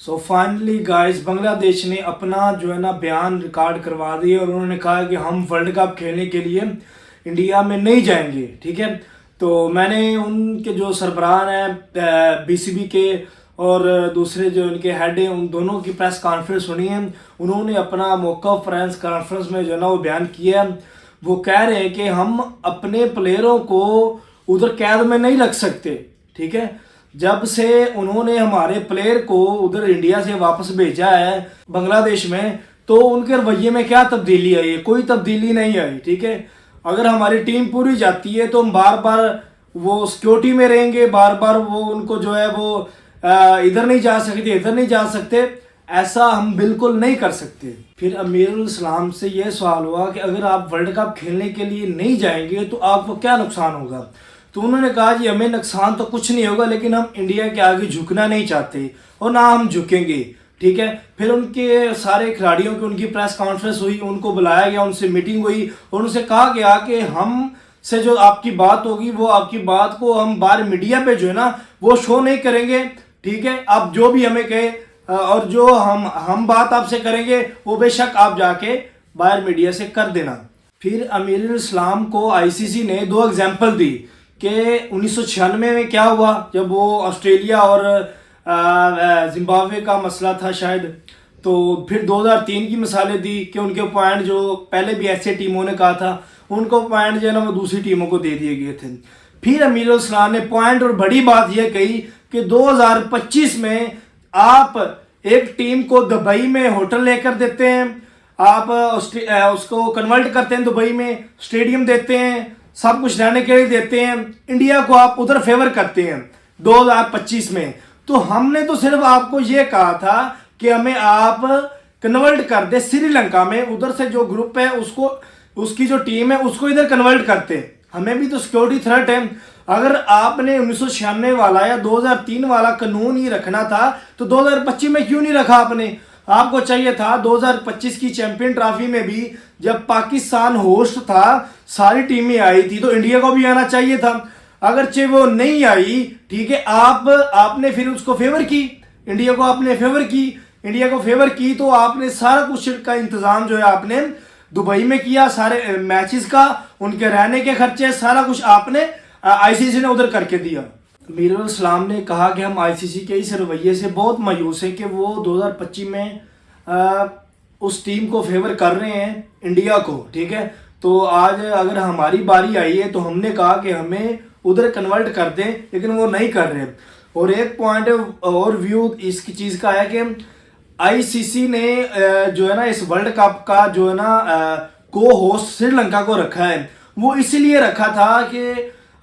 So finally guys बंगला देश ने अपना जो है ना बयान रिकॉर्ड करवा दिया और उन्होंने कहा कि हम वर्ल्ड कप खेलने के लिए इंडिया में नहीं जाएंगे। ठीक है, तो मैंने उनके जो सरबराह हैं बीसीबी के और दूसरे जो इनके हेड हैं उन दोनों की प्रेस कॉन्फ्रेंस सुनी है। उन्होंने अपना मौक़िफ़ प्रेस कॉन्फ्रेंस में जो है ना वो बयान किया है। वो कह रहे हैं कि हम अपने प्लेयरों को उधर कैद में नहीं रख सकते। ठीक है, जब से उन्होंने हमारे प्लेयर को उधर इंडिया से वापस भेजा है बांग्लादेश में, तो उनके रवैये में क्या तब्दीली आई है? कोई तब्दीली नहीं आई। ठीक है, अगर हमारी टीम पूरी जाती है तो हम बार बार वो सिक्योरिटी में रहेंगे, बार बार वो उनको जो है वो इधर नहीं जा सकते, इधर नहीं जा सकते, ऐसा हम बिल्कुल नहीं कर सकते। फिर अमीरुल इस्लाम से ये सवाल हुआ कि अगर आप वर्ल्ड कप खेलने के लिए नहीं जाएंगे तो आपको क्या नुकसान होगा? तो उन्होंने कहा जी हमें नुकसान तो कुछ नहीं होगा, लेकिन हम इंडिया के आगे झुकना नहीं चाहते और ना हम झुकेंगे। ठीक है, फिर उनके सारे खिलाड़ियों की उनकी प्रेस कॉन्फ्रेंस हुई, उनको बुलाया गया, उनसे मीटिंग हुई और उनसे कहा गया कि हम से जो आपकी बात होगी वो आपकी बात को हम बाहर मीडिया पे जो है ना वो शो नहीं करेंगे। ठीक है, आप जो भी हमें कहे और जो हम बात आपसे करेंगे वो बेशक आप जाके बाहर मीडिया से कर देना। फिर अमीरुल इस्लाम को आईसीसी ने 2 एग्जाम्पल दी कि 1996 में क्या हुआ जब वो ऑस्ट्रेलिया और जिम्बाब्वे का मसला था शायद, तो फिर 2003 की मिसालें दी कि उनके पॉइंट जो पहले भी ऐसे टीमों ने कहा था उनको पॉइंट जो है ना वो दूसरी टीमों को दे दिए गए थे। फिर अमीरुल इस्लाम ने पॉइंट और बड़ी बात यह कही कि 2025 में आप एक टीम को दुबई में होटल लेकर देते हैं, आप उसको कन्वर्ट करते हैं, दुबई में स्टेडियम देते हैं, सब कुछ रहने के लिए देते हैं, इंडिया को आप उधर फेवर करते हैं 2025 में। तो हमने तो सिर्फ आपको ये कहा था कि हमें आप कन्वर्ट कर दे श्रीलंका में, उधर से जो ग्रुप है उसको उसकी जो टीम है उसको इधर कन्वर्ट करते, हमें भी तो सिक्योरिटी थ्रेट है। अगर आपने 1996 वाला या 2003 वाला कानून ही रखना था तो 2025 में क्यों नहीं रखा आपने? आपको चाहिए था 2025 की चैंपियन ट्रॉफी में भी जब पाकिस्तान होस्ट था सारी टीमें आई थी तो इंडिया को भी आना चाहिए था। अगरचे वो नहीं आई, ठीक है, आपने फिर उसको फेवर की, इंडिया को आपने फेवर की, इंडिया को फेवर की तो आपने सारा कुछ का इंतजाम जो है आपने दुबई में किया, सारे मैचेस का, उनके रहने के खर्चे, सारा कुछ आपने आईसीसी ने उधर करके दिया। अमीरुल इस्लाम ने कहा कि हम आईसीसी के इस रवैये से बहुत मायूस हैं कि वो 2025 में उस टीम को फेवर कर रहे हैं इंडिया को। ठीक है, तो आज अगर हमारी बारी आई है तो हमने कहा कि हमें उधर कन्वर्ट कर दें, लेकिन वो नहीं कर रहे। और एक पॉइंट और व्यू इसकी चीज़ का है कि आईसीसी ने जो है ना इस वर्ल्ड कप का जो है ना को होस्ट श्रीलंका को रखा है। वो इसीलिए रखा था कि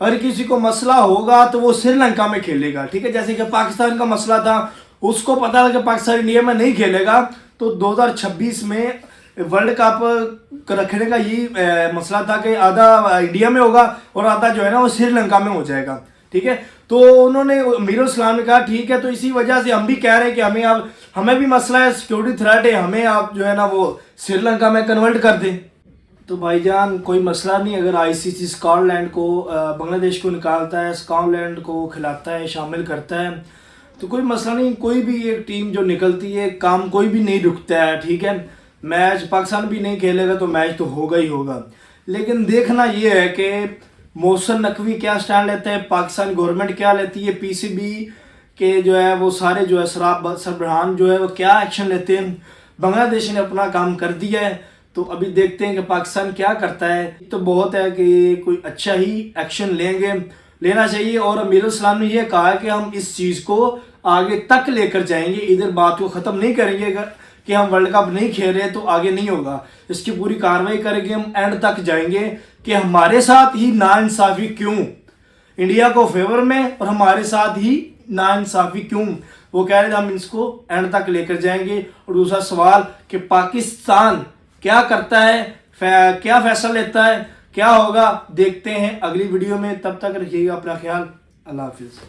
अगर किसी को मसला होगा तो वो श्रीलंका में खेलेगा। ठीक है, जैसे कि पाकिस्तान का मसला था, उसको पता था कि पाकिस्तान इंडिया में नहीं खेलेगा, तो 2026 में वर्ल्ड कप रखने का ये मसला था कि आधा इंडिया में होगा और आधा जो है ना वो श्रीलंका में हो जाएगा। ठीक है, तो उन्होंने अमीरुल इस्लाम ने कहा ठीक है, तो इसी वजह से हम भी कह रहे हैं कि हमें भी मसला है, सिक्योरिटी थ्रेट है, हमें आप जो है ना वो श्रीलंका में कन्वर्ट कर दें। तो भाईजान कोई मसला नहीं, अगर आईसीसी स्कॉटलैंड को बांग्लादेश को निकालता है, स्कॉटलैंड को खिलाता है, शामिल करता है, तो कोई मसला नहीं। कोई भी एक टीम जो निकलती है, काम कोई भी नहीं रुकता है। ठीक है, मैच पाकिस्तान भी नहीं खेलेगा तो मैच तो होगा ही होगा, लेकिन देखना ये है कि मोहसिन नकवी क्या स्टैंड लेते हैं, पाकिस्तान गवर्नमेंट क्या लेती है, पीसीबी के जो है वो सारे जो है सरबराहान जो है वो क्या एक्शन लेते हैं। बांग्लादेश ने अपना काम कर दिया है, तो अभी देखते हैं कि पाकिस्तान क्या करता है। तो बहुत है कि कोई अच्छा ही एक्शन लेना चाहिए। और अमीरुल इस्लाम ने यह कहा कि हम इस चीज़ को आगे तक लेकर जाएंगे, इधर बात को ख़त्म नहीं करेंगे कि हम वर्ल्ड कप नहीं खेल रहे तो आगे नहीं होगा, इसकी पूरी कार्रवाई करेंगे, हम एंड तक जाएंगे कि हमारे साथ ही नाइंसाफ़ी क्यों, इंडिया को फेवर में और हमारे साथ ही नाइंसाफ़ी क्यों। वो कह रहे थे हम इसको एंड तक लेकर जाएंगे। और दूसरा सवाल कि पाकिस्तान क्या करता है, क्या फैसला लेता है, क्या होगा, देखते हैं अगली वीडियो में। तब तक रखिएगा अपना ख्याल। अल्लाह हाफिज़।